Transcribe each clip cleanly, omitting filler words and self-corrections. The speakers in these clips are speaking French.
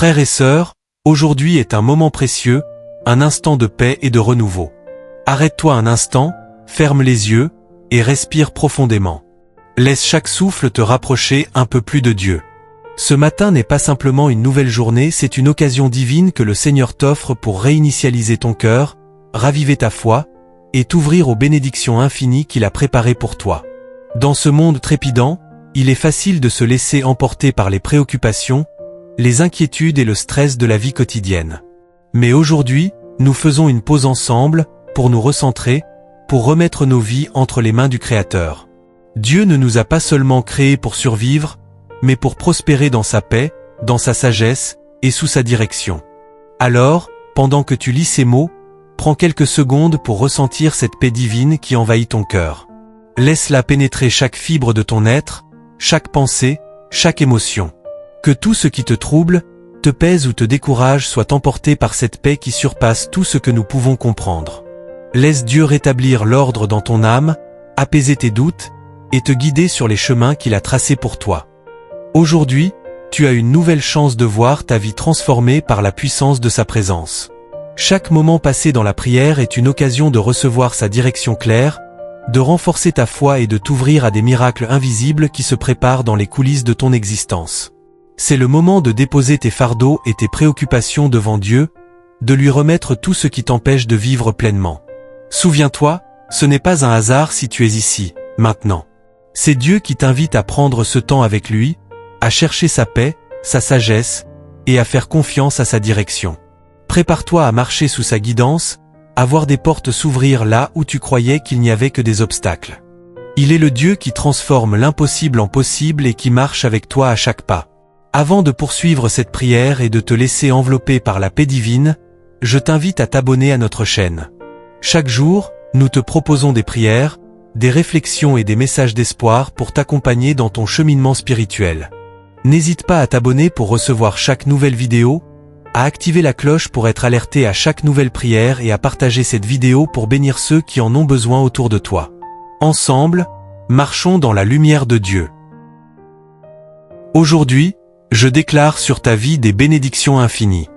Frères et sœurs, aujourd'hui est un moment précieux, un instant de paix et de renouveau. Arrête-toi un instant, ferme les yeux, et respire profondément. Laisse chaque souffle te rapprocher un peu plus de Dieu. Ce matin n'est pas simplement une nouvelle journée, c'est une occasion divine que le Seigneur t'offre pour réinitialiser ton cœur, raviver ta foi, et t'ouvrir aux bénédictions infinies qu'il a préparées pour toi. Dans ce monde trépidant, il est facile de se laisser emporter par les préoccupations, les inquiétudes et le stress de la vie quotidienne. Mais aujourd'hui, nous faisons une pause ensemble, pour nous recentrer, pour remettre nos vies entre les mains du Créateur. Dieu ne nous a pas seulement créés pour survivre, mais pour prospérer dans sa paix, dans sa sagesse, et sous sa direction. Alors, pendant que tu lis ces mots, prends quelques secondes pour ressentir cette paix divine qui envahit ton cœur. Laisse-la pénétrer chaque fibre de ton être, chaque pensée, chaque émotion. Que tout ce qui te trouble, te pèse ou te décourage soit emporté par cette paix qui surpasse tout ce que nous pouvons comprendre. Laisse Dieu rétablir l'ordre dans ton âme, apaiser tes doutes, et te guider sur les chemins qu'il a tracés pour toi. Aujourd'hui, tu as une nouvelle chance de voir ta vie transformée par la puissance de sa présence. Chaque moment passé dans la prière est une occasion de recevoir sa direction claire, de renforcer ta foi et de t'ouvrir à des miracles invisibles qui se préparent dans les coulisses de ton existence. C'est le moment de déposer tes fardeaux et tes préoccupations devant Dieu, de lui remettre tout ce qui t'empêche de vivre pleinement. Souviens-toi, ce n'est pas un hasard si tu es ici, maintenant. C'est Dieu qui t'invite à prendre ce temps avec lui, à chercher sa paix, sa sagesse, et à faire confiance à sa direction. Prépare-toi à marcher sous sa guidance, à voir des portes s'ouvrir là où tu croyais qu'il n'y avait que des obstacles. Il est le Dieu qui transforme l'impossible en possible et qui marche avec toi à chaque pas. Avant de poursuivre cette prière et de te laisser envelopper par la paix divine, je t'invite à t'abonner à notre chaîne. Chaque jour, nous te proposons des prières, des réflexions et des messages d'espoir pour t'accompagner dans ton cheminement spirituel. N'hésite pas à t'abonner pour recevoir chaque nouvelle vidéo, à activer la cloche pour être alerté à chaque nouvelle prière et à partager cette vidéo pour bénir ceux qui en ont besoin autour de toi. Ensemble, marchons dans la lumière de Dieu. Aujourd'hui, je déclare sur ta vie des bénédictions infinies.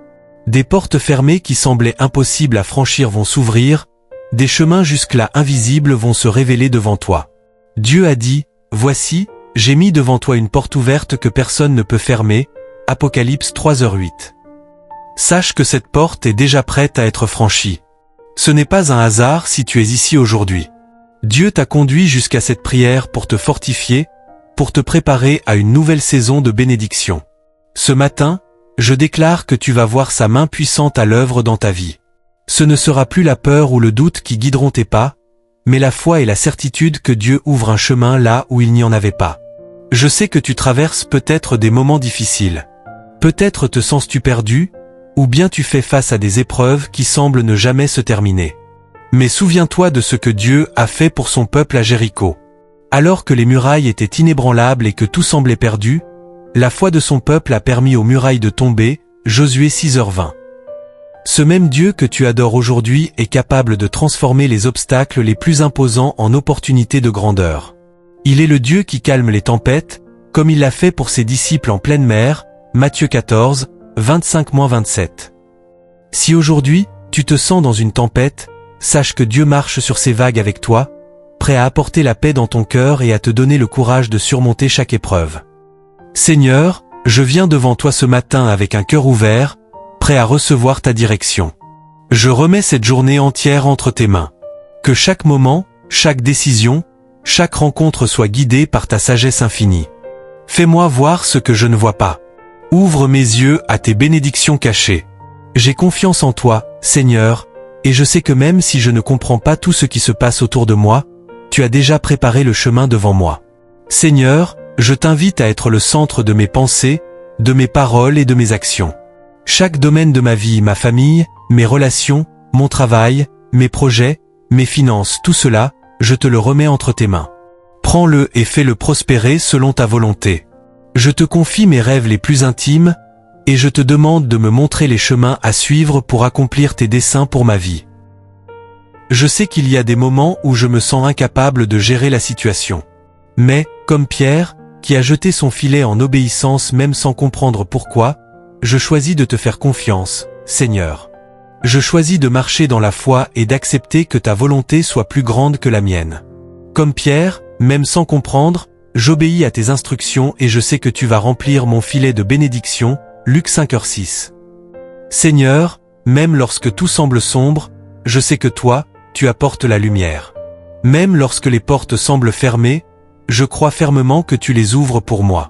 Des portes fermées qui semblaient impossibles à franchir vont s'ouvrir, des chemins jusque-là invisibles vont se révéler devant toi. Dieu a dit, « Voici, j'ai mis devant toi une porte ouverte que personne ne peut fermer. » Apocalypse 3h08. Sache que cette porte est déjà prête à être franchie. Ce n'est pas un hasard si tu es ici aujourd'hui. Dieu t'a conduit jusqu'à cette prière pour te fortifier, pour te préparer à une nouvelle saison de bénédiction. Ce matin, je déclare que tu vas voir sa main puissante à l'œuvre dans ta vie. Ce ne sera plus la peur ou le doute qui guideront tes pas, mais la foi et la certitude que Dieu ouvre un chemin là où il n'y en avait pas. Je sais que tu traverses peut-être des moments difficiles. Peut-être te sens-tu perdu, ou bien tu fais face à des épreuves qui semblent ne jamais se terminer. Mais souviens-toi de ce que Dieu a fait pour son peuple à Jéricho. Alors que les murailles étaient inébranlables et que tout semblait perdu, la foi de son peuple a permis aux murailles de tomber, Josué 6h20. Ce même Dieu que tu adores aujourd'hui est capable de transformer les obstacles les plus imposants en opportunités de grandeur. Il est le Dieu qui calme les tempêtes, comme il l'a fait pour ses disciples en pleine mer, Matthieu 14, 25-27. Si aujourd'hui, tu te sens dans une tempête, sache que Dieu marche sur ces vagues avec toi, prêt à apporter la paix dans ton cœur et à te donner le courage de surmonter chaque épreuve. Seigneur, je viens devant toi ce matin avec un cœur ouvert, prêt à recevoir ta direction. Je remets cette journée entière entre tes mains. Que chaque moment, chaque décision, chaque rencontre soit guidée par ta sagesse infinie. Fais-moi voir ce que je ne vois pas. Ouvre mes yeux à tes bénédictions cachées. J'ai confiance en toi, Seigneur, et je sais que même si je ne comprends pas tout ce qui se passe autour de moi, tu as déjà préparé le chemin devant moi. Seigneur, je t'invite à être le centre de mes pensées, de mes paroles et de mes actions. Chaque domaine de ma vie, ma famille, mes relations, mon travail, mes projets, mes finances, tout cela, je te le remets entre tes mains. Prends-le et fais-le prospérer selon ta volonté. Je te confie mes rêves les plus intimes, et je te demande de me montrer les chemins à suivre pour accomplir tes desseins pour ma vie. Je sais qu'il y a des moments où je me sens incapable de gérer la situation. Mais, comme Pierre, qui a jeté son filet en obéissance même sans comprendre pourquoi, je choisis de te faire confiance, Seigneur. Je choisis de marcher dans la foi et d'accepter que ta volonté soit plus grande que la mienne. Comme Pierre, même sans comprendre, j'obéis à tes instructions et je sais que tu vas remplir mon filet de bénédiction, Luc 5h6. Seigneur, même lorsque tout semble sombre, je sais que toi, tu apportes la lumière. Même lorsque les portes semblent fermées, je crois fermement que tu les ouvres pour moi.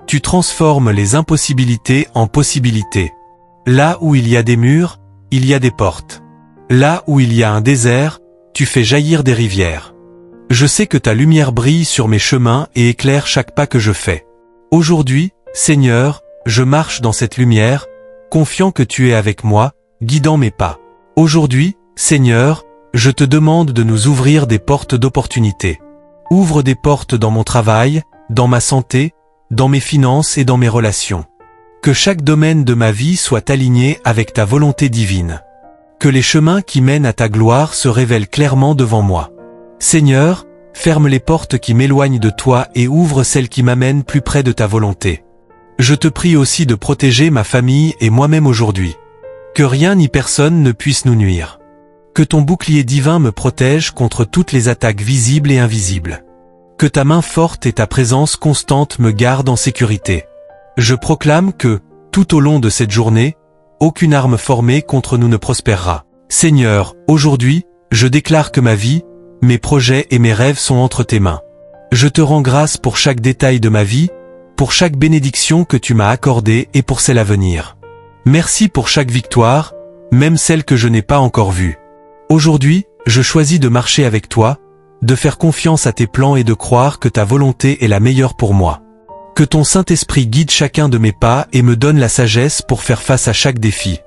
Tu transformes les impossibilités en possibilités. Là où il y a des murs, il y a des portes. Là où il y a un désert, tu fais jaillir des rivières. Je sais que ta lumière brille sur mes chemins et éclaire chaque pas que je fais. Aujourd'hui, Seigneur, je marche dans cette lumière, confiant que tu es avec moi, guidant mes pas. Aujourd'hui, Seigneur, je te demande de nous ouvrir des portes d'opportunité. Ouvre des portes dans mon travail, dans ma santé, dans mes finances et dans mes relations. Que chaque domaine de ma vie soit aligné avec ta volonté divine. Que les chemins qui mènent à ta gloire se révèlent clairement devant moi. Seigneur, ferme les portes qui m'éloignent de toi et ouvre celles qui m'amènent plus près de ta volonté. Je te prie aussi de protéger ma famille et moi-même aujourd'hui. Que rien ni personne ne puisse nous nuire. Que ton bouclier divin me protège contre toutes les attaques visibles et invisibles. Que ta main forte et ta présence constante me gardent en sécurité. Je proclame que, tout au long de cette journée, aucune arme formée contre nous ne prospérera. Seigneur, aujourd'hui, je déclare que ma vie, mes projets et mes rêves sont entre tes mains. Je te rends grâce pour chaque détail de ma vie, pour chaque bénédiction que tu m'as accordée et pour celle à venir. Merci pour chaque victoire, même celle que je n'ai pas encore vue. Aujourd'hui, je choisis de marcher avec toi, de faire confiance à tes plans et de croire que ta volonté est la meilleure pour moi. Que ton Saint-Esprit guide chacun de mes pas et me donne la sagesse pour faire face à chaque défi.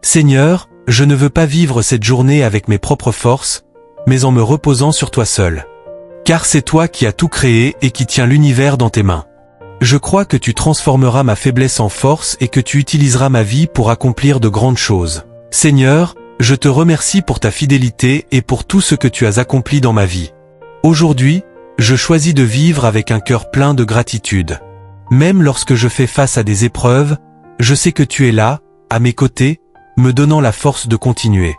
Seigneur, je ne veux pas vivre cette journée avec mes propres forces, mais en me reposant sur toi seul. Car c'est toi qui as tout créé et qui tiens l'univers dans tes mains. Je crois que tu transformeras ma faiblesse en force et que tu utiliseras ma vie pour accomplir de grandes choses. Seigneur, je te remercie pour ta fidélité et pour tout ce que tu as accompli dans ma vie. Aujourd'hui, je choisis de vivre avec un cœur plein de gratitude. Même lorsque je fais face à des épreuves, je sais que tu es là, à mes côtés, me donnant la force de continuer.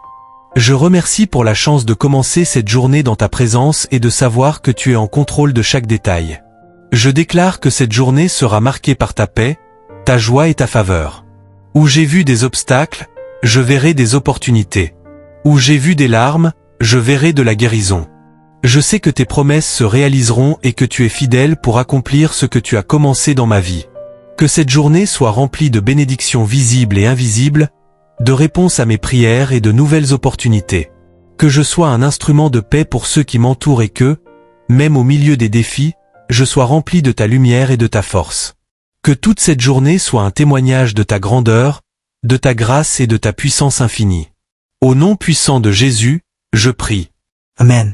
Je remercie pour la chance de commencer cette journée dans ta présence et de savoir que tu es en contrôle de chaque détail. Je déclare que cette journée sera marquée par ta paix, ta joie et ta faveur. Où j'ai vu des obstacles, je verrai des opportunités. Où j'ai vu des larmes, je verrai de la guérison. Je sais que tes promesses se réaliseront et que tu es fidèle pour accomplir ce que tu as commencé dans ma vie. Que cette journée soit remplie de bénédictions visibles et invisibles, de réponses à mes prières et de nouvelles opportunités. Que je sois un instrument de paix pour ceux qui m'entourent et que, même au milieu des défis, je sois rempli de ta lumière et de ta force. Que toute cette journée soit un témoignage de ta grandeur, de ta grâce et de ta puissance infinie. Au nom puissant de Jésus, je prie. Amen.